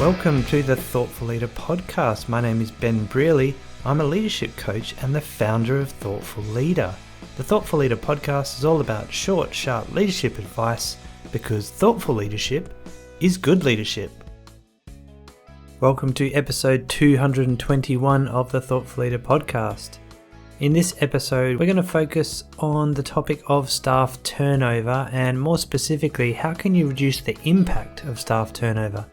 Welcome to the Thoughtful Leader podcast. My name is Ben Brearley. I'm a leadership coach and the founder of Thoughtful Leader. The Thoughtful Leader podcast is all about short, sharp leadership advice because thoughtful leadership is good leadership. Welcome to episode 221 of the Thoughtful Leader podcast. In this episode, we're going to focus on the topic of staff turnover and more specifically, how can you reduce the impact of staff turnover?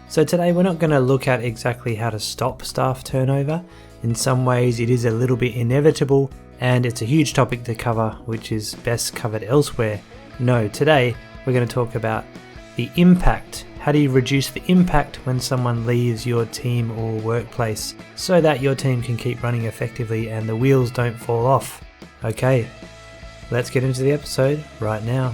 So today we're not going to look at exactly how to stop staff turnover. In some ways it is a little bit inevitable and it's a huge topic to cover which is best covered elsewhere. No, today we're going to talk about the impact. How do you reduce the impact when someone leaves your team or workplace so that your team can keep running effectively and the wheels don't fall off? Okay, let's get into the episode right now.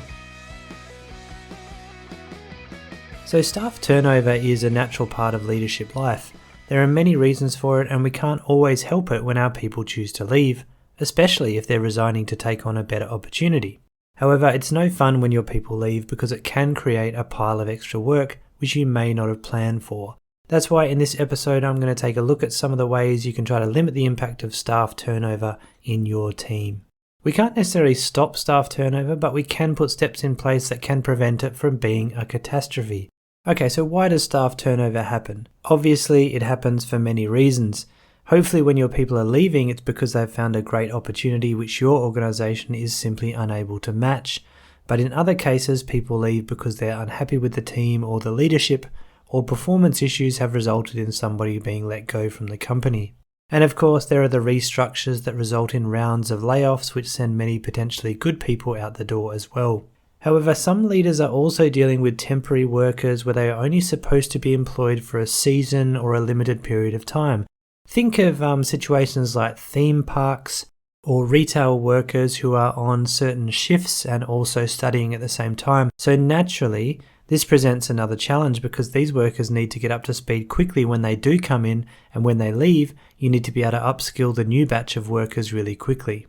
So staff turnover is a natural part of leadership life. There are many reasons for it and we can't always help it when our people choose to leave, especially if they're resigning to take on a better opportunity. However, it's no fun when your people leave because it can create a pile of extra work which you may not have planned for. That's why in this episode I'm going to take a look at some of the ways you can try to limit the impact of staff turnover in your team. We can't necessarily stop staff turnover, but we can put steps in place that can prevent it from being a catastrophe. Okay, so why does staff turnover happen? Obviously, it happens for many reasons. Hopefully when your people are leaving, it's because they've found a great opportunity which your organisation is simply unable to match. But in other cases, people leave because they're unhappy with the team or the leadership, or performance issues have resulted in somebody being let go from the company. And of course, there are the restructures that result in rounds of layoffs which send many potentially good people out the door as well. However, some leaders are also dealing with temporary workers where they are only supposed to be employed for a season or a limited period of time. Think of situations like theme parks or retail workers who are on certain shifts and also studying at the same time. So naturally, this presents another challenge because these workers need to get up to speed quickly when they do come in, and when they leave, you need to be able to upskill the new batch of workers really quickly.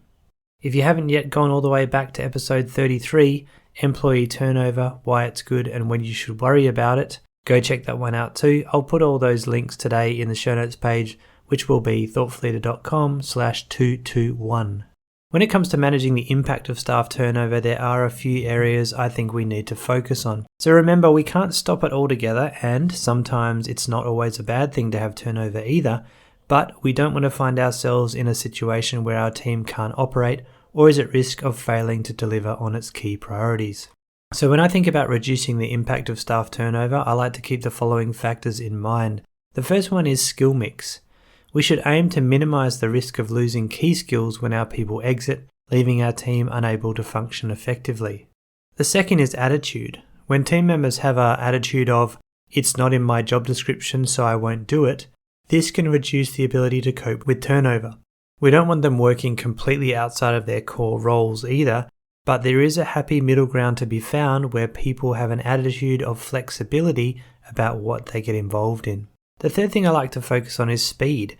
If you haven't yet gone all the way back to episode 33, Employee Turnover, Why It's Good and When You Should Worry About It, go check that one out too. I'll put all those links today in the show notes page, which will be thoughtfulleader.com/221. When it comes to managing the impact of staff turnover, there are a few areas I think we need to focus on. So remember, we can't stop it altogether, and sometimes it's not always a bad thing to have turnover either, but we don't want to find ourselves in a situation where our team can't operate or is at risk of failing to deliver on its key priorities. So when I think about reducing the impact of staff turnover, I like to keep the following factors in mind. The first one is skill mix. We should aim to minimize the risk of losing key skills when our people exit, leaving our team unable to function effectively. The second is attitude. When team members have an attitude of, "It's not in my job description, so I won't do it," this can reduce the ability to cope with turnover. We don't want them working completely outside of their core roles either, but there is a happy middle ground to be found where people have an attitude of flexibility about what they get involved in. The third thing I like to focus on is speed.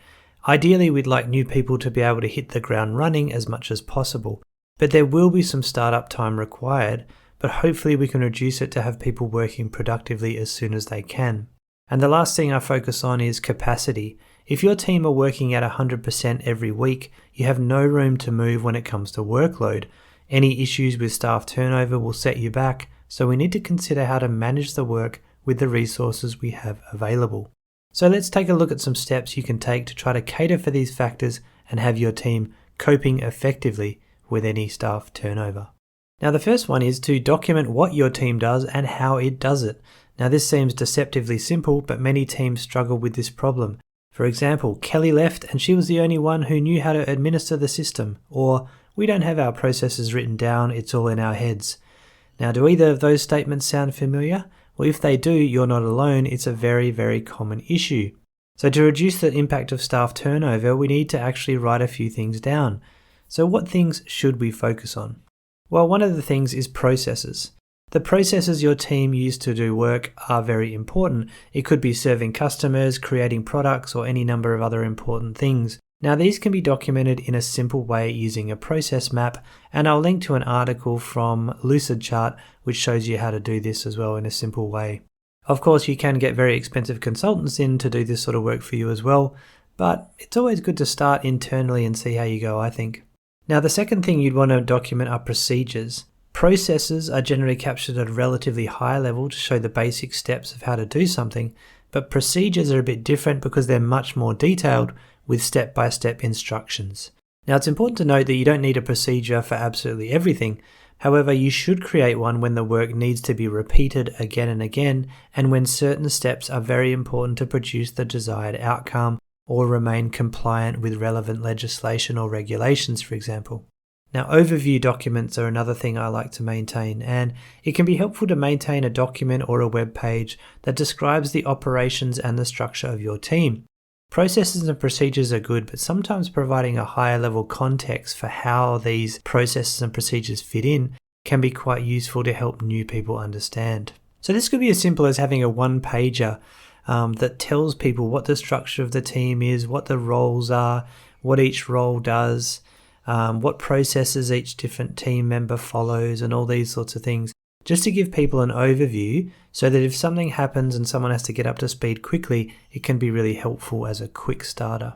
Ideally, we'd like new people to be able to hit the ground running as much as possible, but there will be some startup time required, but hopefully we can reduce it to have people working productively as soon as they can. And the last thing I focus on is capacity. If your team are working at 100% every week, you have no room to move when it comes to workload. Any issues with staff turnover will set you back, so we need to consider how to manage the work with the resources we have available. So let's take a look at some steps you can take to try to cater for these factors and have your team coping effectively with any staff turnover. Now the first one is to document what your team does and how it does it. Now this seems deceptively simple, but many teams struggle with this problem. For example, Kelly left and she was the only one who knew how to administer the system, or we don't have our processes written down, it's all in our heads. Now do either of those statements sound familiar? Well, if they do, you're not alone. It's a very, very common issue. So to reduce the impact of staff turnover, we need to actually write a few things down. So what things should we focus on? Well, one of the things is processes. The processes your team use to do work are very important. It could be serving customers, creating products, or any number of other important things. Now these can be documented in a simple way using a process map, and I'll link to an article from Lucidchart which shows you how to do this as well in a simple way. Of course, you can get very expensive consultants in to do this sort of work for you as well, but it's always good to start internally and see how you go, I think. Now, the second thing you'd want to document are procedures. Processes are generally captured at a relatively high level to show the basic steps of how to do something, but procedures are a bit different because they're much more detailed with step-by-step instructions. Now, it's important to note that you don't need a procedure for absolutely everything. However, you should create one when the work needs to be repeated again and again, and when certain steps are very important to produce the desired outcome or remain compliant with relevant legislation or regulations, for example. Now, overview documents are another thing I like to maintain, and it can be helpful to maintain a document or a web page that describes the operations and the structure of your team. Processes and procedures are good, but sometimes providing a higher level context for how these processes and procedures fit in can be quite useful to help new people understand. So this could be as simple as having a one-pager that tells people what the structure of the team is, what the roles are, what each role does, what processes each different team member follows, and all these sorts of things, just to give people an overview so that if something happens and someone has to get up to speed quickly, it can be really helpful as a quick starter.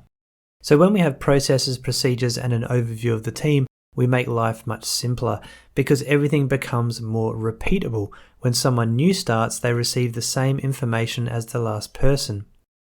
So when we have processes, procedures, and an overview of the team, we make life much simpler because everything becomes more repeatable. When someone new starts, they receive the same information as the last person.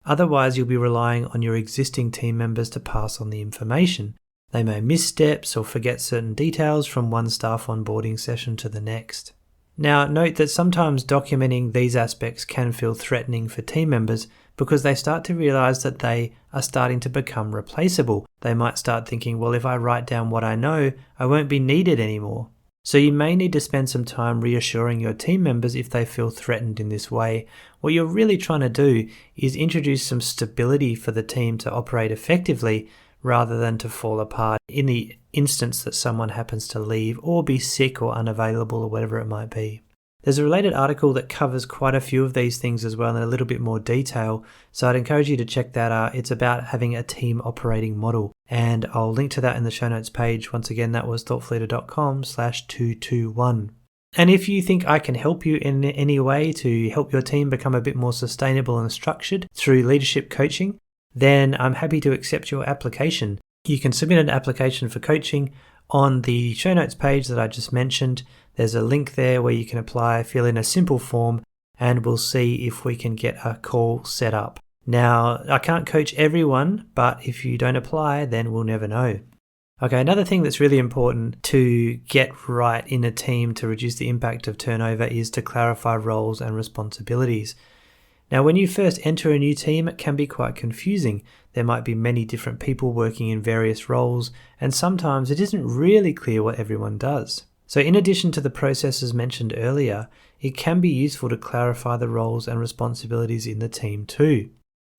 Otherwise, you'll be relying on your existing team members to pass on the information. They may miss steps or forget certain details from one staff onboarding session to the next. Now, note that sometimes documenting these aspects can feel threatening for team members because they start to realize that they are starting to become replaceable. They might start thinking, well, if I write down what I know, I won't be needed anymore. So you may need to spend some time reassuring your team members if they feel threatened in this way. What you're really trying to do is introduce some stability for the team to operate effectively rather than to fall apart in the instance that someone happens to leave or be sick or unavailable or whatever it might be. There's a related article that covers quite a few of these things as well in a little bit more detail, so I'd encourage you to check that out. It's about having a team operating model, and I'll link to that in the show notes page. Once again, that was thoughtfleader.com/221. And if you think I can help you in any way to help your team become a bit more sustainable and structured through leadership coaching, then I'm happy to accept your application. You can submit an application for coaching on the show notes page that I just mentioned. There's a link there where you can apply, fill in a simple form, and we'll see if we can get a call set up. Now, I can't coach everyone, but if you don't apply, then we'll never know. Okay, another thing that's really important to get right in a team to reduce the impact of turnover is to clarify roles and responsibilities. Now, when you first enter a new team, it can be quite confusing. There might be many different people working in various roles, and sometimes it isn't really clear what everyone does. So in addition to the processes mentioned earlier, it can be useful to clarify the roles and responsibilities in the team too.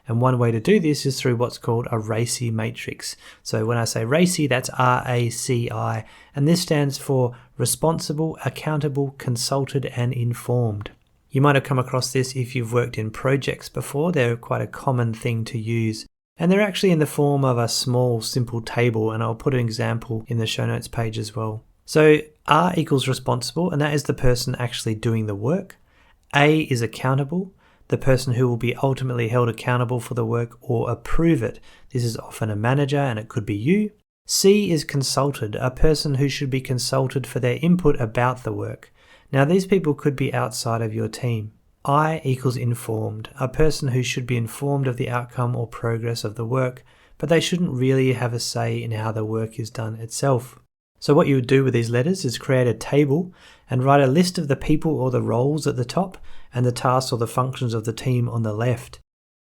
And one way to do this is through what's called a RACI matrix. So when I say RACI, that's RACI, and this stands for Responsible, Accountable, Consulted, and Informed. You might have come across this if you've worked in projects before. They're quite a common thing to use. And they're actually in the form of a small, simple table, and I'll put an example in the show notes page as well. So R equals responsible, and that is the person actually doing the work. A is accountable, the person who will be ultimately held accountable for the work or approve it. This is often a manager, and it could be you. C is consulted, a person who should be consulted for their input about the work. Now, these people could be outside of your team. I equals informed, a person who should be informed of the outcome or progress of the work, but they shouldn't really have a say in how the work is done itself. So what you would do with these letters is create a table and write a list of the people or the roles at the top and the tasks or the functions of the team on the left.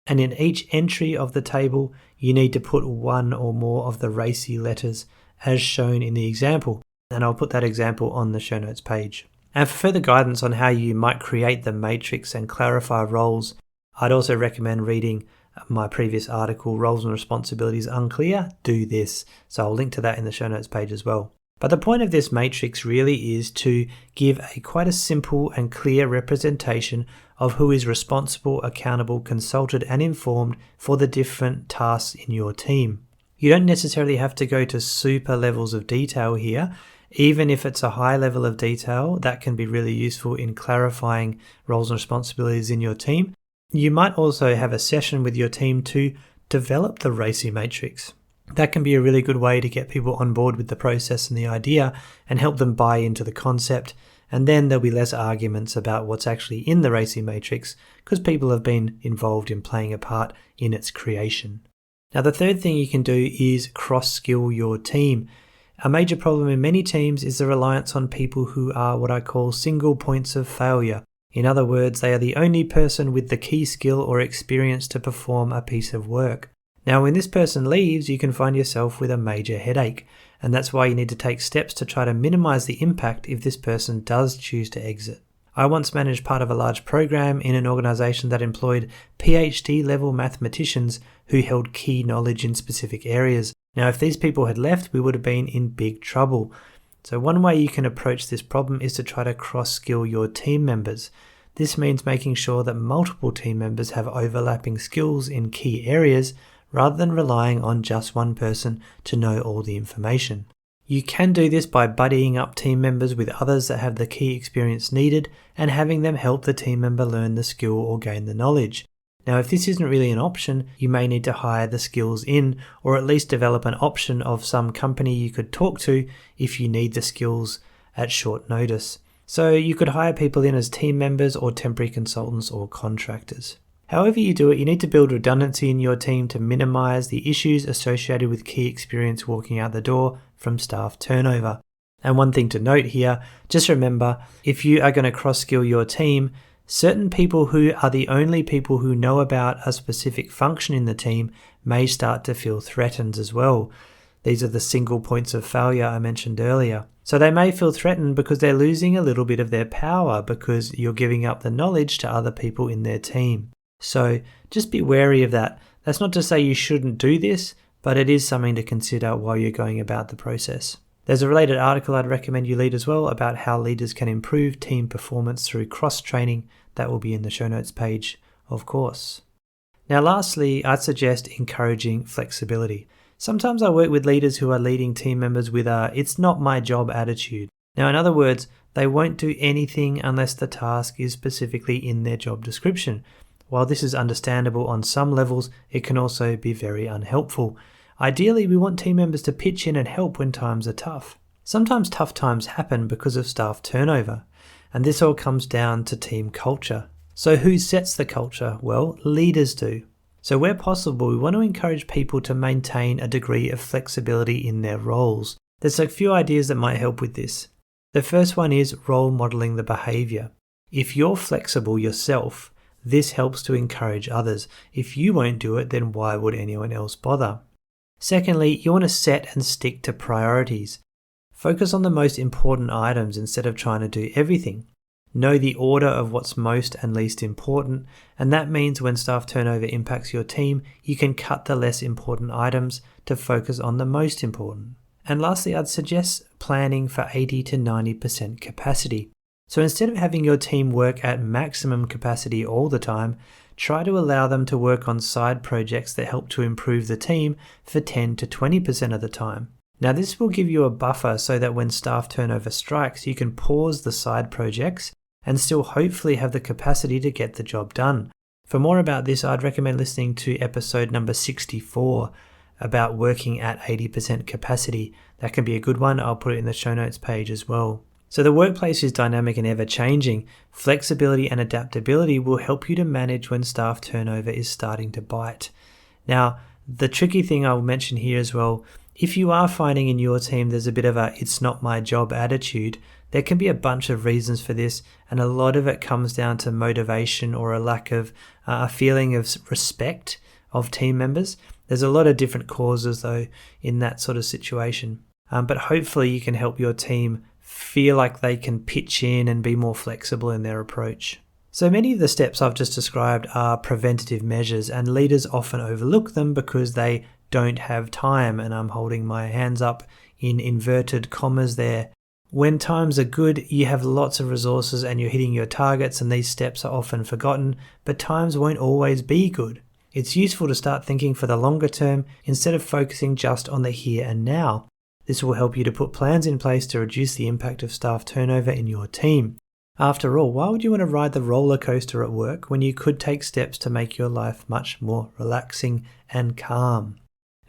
And in each entry of the table, you need to put one or more of the RACI letters as shown in the example. And I'll put that example on the show notes page. And for further guidance on how you might create the matrix and clarify roles, I'd also recommend reading my previous article, Roles and Responsibilities Unclear, Do This. So I'll link to that in the show notes page as well. But the point of this matrix really is to give quite a simple and clear representation of who is responsible, accountable, consulted, and informed for the different tasks in your team. You don't necessarily have to go to super levels of detail here. Even if it's a high level of detail, that can be really useful in clarifying roles and responsibilities in your team. You might also have a session with your team to develop the RACI matrix. That can be a really good way to get people on board with the process and the idea and help them buy into the concept. And then there'll be less arguments about what's actually in the RACI matrix because people have been involved in playing a part in its creation. Now, the third thing you can do is cross-skill your team. A major problem in many teams is the reliance on people who are what I call single points of failure. In other words, they are the only person with the key skill or experience to perform a piece of work. Now, when this person leaves, you can find yourself with a major headache, and that's why you need to take steps to try to minimize the impact if this person does choose to exit. I once managed part of a large program in an organization that employed PhD level mathematicians who held key knowledge in specific areas. Now, if these people had left, we would have been in big trouble. So one way you can approach this problem is to try to cross-skill your team members. This means making sure that multiple team members have overlapping skills in key areas rather than relying on just one person to know all the information. You can do this by buddying up team members with others that have the key experience needed and having them help the team member learn the skill or gain the knowledge. Now, if this isn't really an option, you may need to hire the skills in, or at least develop an option of some company you could talk to if you need the skills at short notice. So you could hire people in as team members or temporary consultants or contractors. However you do it, you need to build redundancy in your team to minimize the issues associated with key experience walking out the door from staff turnover. And one thing to note here, just remember, if you are going to cross-skill your team, certain people who are the only people who know about a specific function in the team may start to feel threatened as well. These are the single points of failure I mentioned earlier. So they may feel threatened because they're losing a little bit of their power because you're giving up the knowledge to other people in their team. So just be wary of that. That's not to say you shouldn't do this, but it is something to consider while you're going about the process. There's a related article I'd recommend you read as well about how leaders can improve team performance through cross-training. That will be in the show notes page, of course. Now, lastly, I'd suggest encouraging flexibility. Sometimes I work with leaders who are leading team members with a "it's not my job" attitude. Now, in other words, they won't do anything unless the task is specifically in their job description. While this is understandable on some levels, it can also be very unhelpful. Ideally, we want team members to pitch in and help when times are tough. Sometimes tough times happen because of staff turnover, and this all comes down to team culture. So who sets the culture? Well, leaders do. So where possible, we want to encourage people to maintain a degree of flexibility in their roles. There's a few ideas that might help with this. The first one is role modeling the behavior. If you're flexible yourself, this helps to encourage others. If you won't do it, then why would anyone else bother? Secondly, you want to set and stick to priorities. Focus on the most important items instead of trying to do everything. Know the order of what's most and least important, and that means when staff turnover impacts your team, you can cut the less important items to focus on the most important. And lastly, I'd suggest planning for 80 to 90% capacity. So instead of having your team work at maximum capacity all the time, try to allow them to work on side projects that help to improve the team for 10 to 20% of the time. Now, this will give you a buffer so that when staff turnover strikes, you can pause the side projects and still hopefully have the capacity to get the job done. For more about this, I'd recommend listening to episode number 64 about working at 80% capacity. That can be a good one. I'll put it in the show notes page as well. So the workplace is dynamic and ever-changing. Flexibility and adaptability will help you to manage when staff turnover is starting to bite. Now, the tricky thing I'll mention here as well, if you are finding in your team there's a bit of a "it's not my job" attitude, there can be a bunch of reasons for this, and a lot of it comes down to motivation or a lack of a feeling of respect of team members. There's a lot of different causes though in that sort of situation, but hopefully you can help your team feel like they can pitch in and be more flexible in their approach. So many of the steps I've just described are preventative measures, and leaders often overlook them because they don't have time, and I'm holding my hands up in inverted commas there. When times are good, you have lots of resources and you're hitting your targets, and these steps are often forgotten, but times won't always be good. It's useful to start thinking for the longer term instead of focusing just on the here and now. This will help you to put plans in place to reduce the impact of staff turnover in your team. After all, why would you want to ride the roller coaster at work when you could take steps to make your life much more relaxing and calm?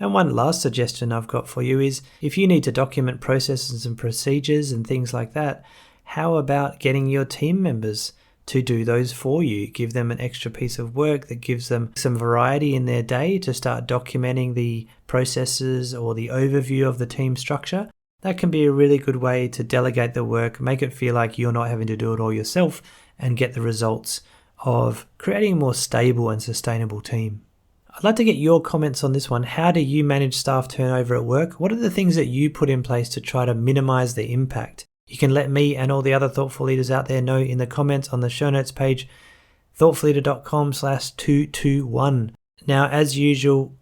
And one last suggestion I've got for you is, if you need to document processes and procedures and things like that, how about getting your team members to do those for you? Give them an extra piece of work that gives them some variety in their day to start documenting the processes or the overview of the team structure. That can be a really good way to delegate the work, make it feel like you're not having to do it all yourself, and get the results of creating a more stable and sustainable team. I'd like to get your comments on this one. How do you manage staff turnover at work? What are the things that you put in place to try to minimize the impact? You can let me and all the other Thoughtful Leaders out there know in the comments on the show notes page, thoughtfulleader.com/221. Now, as usual,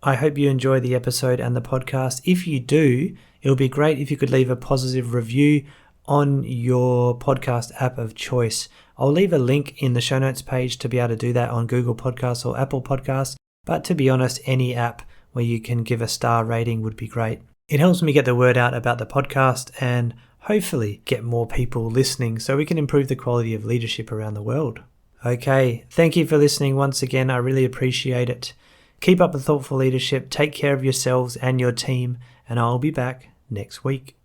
I hope you enjoy the episode and the podcast. If you do, it would be great if you could leave a positive review on your podcast app of choice. I'll leave a link in the show notes page to be able to do that on Google Podcasts or Apple Podcasts. But to be honest, any app where you can give a star rating would be great. It helps me get the word out about the podcast and hopefully get more people listening so we can improve the quality of leadership around the world. Okay, thank you for listening once again. I really appreciate it. Keep up the thoughtful leadership, take care of yourselves and your team, and I'll be back next week.